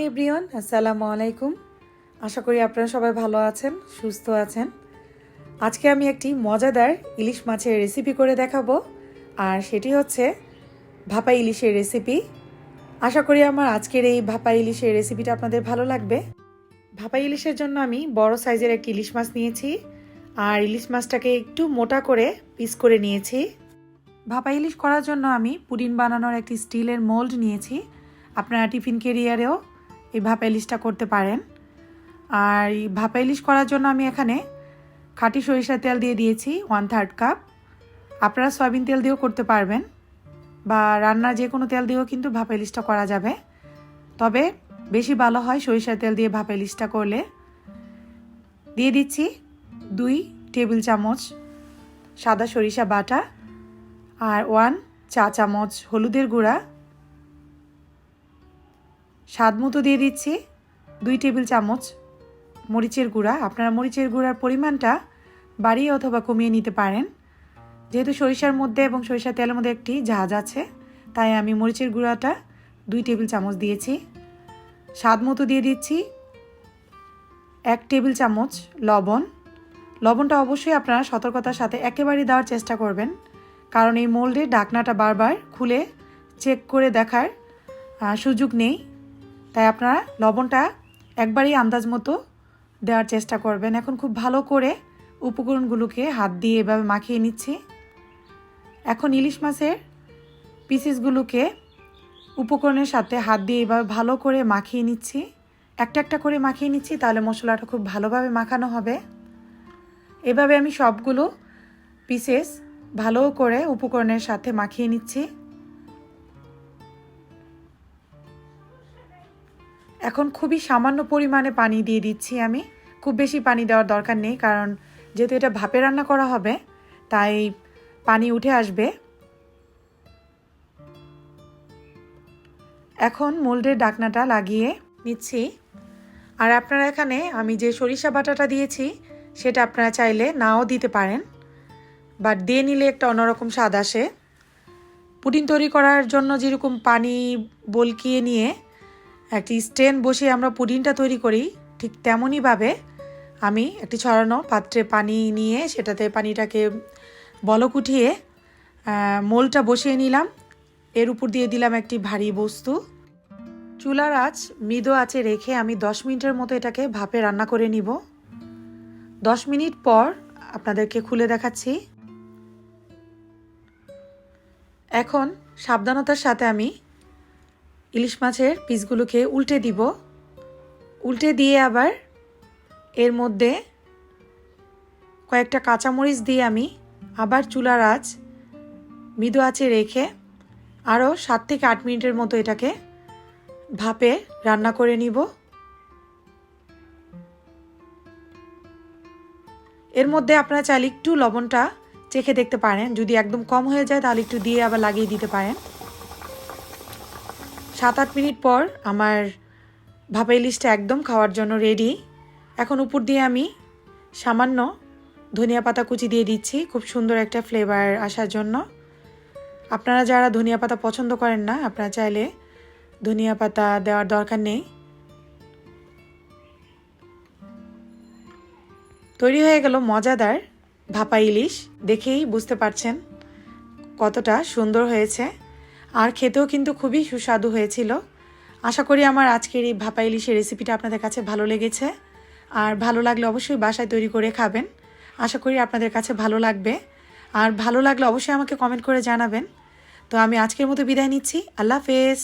Everyone, আসসালামু আলাইকুম। আশা করি আপনারা সবাই ভালো আছেন, সুস্থ আছেন। আজকে আমি একটি মজাদার ইলিশ মাছের রেসিপি করে দেখাবো, আর সেটি হচ্ছে ভাপা ইলিশের রেসিপি। আশা করি আমার আজকের এই ভাপা ইলিশের রেসিপিটা আপনাদের ভালো লাগবে। ভাপা ইলিশের জন্য আমি বড় সাইজের একটি ইলিশ মাছ নিয়েছি, আর ইলিশ মাছটাকে একটু মোটা করে পিস করে নিয়েছি। ভাপা ইলিশ করার জন্য আমি পুডিং বানানোর একটি স্টিলের মোল্ড নিয়েছি। আপনারা টিফিন ক্যারিয়ারেও এই ভাপা ইলিশটা করতে পারেন। আর এই ভাপা ইলিশ করার জন্য আমি এখানে খাঁটি সরিষার তেল দিয়ে দিয়েছি 1/3 কাপ। আপনারা সয়াবিন তেল দিয়েও করতে পারবেন, বা রান্নার যে কোনো তেল দিয়েও কিন্তু ভাপা ইলিশটা করা যাবে, তবে বেশি ভালো হয় সরিষার তেল দিয়ে ভাপা ইলিশটা করলে। দিয়ে দিচ্ছি 2 টেবিল চামচ সাদা সরিষা বাটা, আর 1 চা চামচ হলুদের গুঁড়া। স্বাদ মতো দিয়ে দিচ্ছি 2 টেবিল চামচ মরিচের গুঁড়া। আপনারা মরিচের গুঁড়ার পরিমাণটা বাড়িয়ে অথবা কমিয়ে নিতে পারেন। যেহেতু সরিষার মধ্যে এবং সরিষার তেলের মধ্যে একটি ঝাঁজ আছে, তাই আমি মরিচের গুঁড়াটা 2 টেবিল চামচ দিয়েছি। স্বাদ মতো দিয়ে দিচ্ছি 1 টেবিল চামচ লবণ। লবণটা অবশ্যই আপনারা সতর্কতার সাথে একেবারেই দেওয়ার চেষ্টা করবেন, কারণ এই মোল্ডের ঢাকনাটা বারবার খুলে চেক করে দেখার সুযোগ নেই। তাই আপনারা লবণটা একবারই আন্দাজ মতো দেওয়ার চেষ্টা করবেন। এখন খুব ভালো করে উপকরণগুলোকে হাত দিয়ে এভাবে মাখিয়ে নিচ্ছি। এখন ইলিশ মাছের পিসেসগুলোকে উপকরণের সাথে হাত দিয়ে এভাবে ভালো করে মাখিয়ে নিচ্ছি। একটা একটা করে মাখিয়ে নিচ্ছি, তাহলে মশলাটা খুব ভালোভাবে মাখানো হবে। এভাবে আমি সবগুলো পিসেস ভালো করে উপকরণের সাথে মাখিয়ে নিচ্ছি। এখন খুবই সামান্য পরিমাণে পানি দিয়ে দিচ্ছি আমি। খুব বেশি পানি দেওয়ার দরকার নেই, কারণ যেহেতু এটা ভাপে রান্না করা হবে, তাই পানি উঠে আসবে। এখন মোল্ডের ঢাকনাটা লাগিয়ে নিচ্ছি। আর আপনারা এখানে আমি যে সরিষা বাটাটা দিয়েছি, সেটা আপনারা চাইলে নাও দিতে পারেন, বাট দিয়ে নিলে একটা অন্যরকম স্বাদ আসে। পুডিং তৈরি করার জন্য যেরকম পানি বলকিয়ে নিয়ে একটি স্ট্যান্ড বসিয়ে আমরা পুডিংটা তৈরি করি, ঠিক তেমনইভাবে আমি একটি ছড়ানো পাত্রে পানি নিয়ে সেটাতে পানিটাকে বলক উঠিয়ে মোলটা বসিয়ে নিলাম। এর উপর দিয়ে দিলাম একটি ভারী বস্তু। চুলার আঁচ মৃদু আঁচে রেখে আমি 10 মিনিটের মতো এটাকে ভাপে রান্না করে নিব। 10 মিনিট পর আপনাদেরকে খুলে দেখাচ্ছি। এখন সাবধানতার সাথে আমি ইলিশ মাছের পিসগুলোকে উল্টে দিব। উল্টে দিয়ে আবার এর মধ্যে কয়েকটা কাঁচামরিচ দিয়ে আমি আবার চুলার আঁচ মৃদু আঁচে রেখে আরও 7 থেকে 8 মিনিটের মতো এটাকে ভাপে রান্না করে নিব। এর মধ্যে আপনারা চাইলে একটু লবণটা চেখে দেখতে পারেন। যদি একদম কম হয়ে যায় তাহলে একটু দিয়ে আবার লাগিয়ে দিতে পারেন। 7-8 মিনিট পর আমার ভাপা ইলিশটা একদম খাওয়ার জন্য রেডি। এখন উপর দিয়ে আমি সামান্য ধনিয়া পাতা কুচি দিয়ে দিচ্ছি, খুব সুন্দর একটা ফ্লেভার আসার জন্য। আপনারা যারা ধনিয়া পাতা পছন্দ করেন না, আপনারা চাইলে ধনিয়া পাতা দেওয়ার দরকার নেই। তৈরি হয়ে গেল মজাদার ভাপা ইলিশ। দেখেই বুঝতে পারছেন কতটা সুন্দর হয়েছে, আর খেতেও কিন্তু খুবই সুস্বাদু হয়েছিল। আশা করি আমার আজকের এই ভাপা ইলিশের রেসিপিটা আপনাদের কাছে ভালো লেগেছে, আর ভালো লাগলে অবশ্যই বাসায় তৈরি করে খাবেন। আশা করি আপনাদের কাছে ভালো লাগবে, আর ভালো লাগলে অবশ্যই আমাকে কমেন্ট করে জানাবেন। তো আমি আজকের মতো বিদায় নিচ্ছি। আল্লাহ হাফেজ।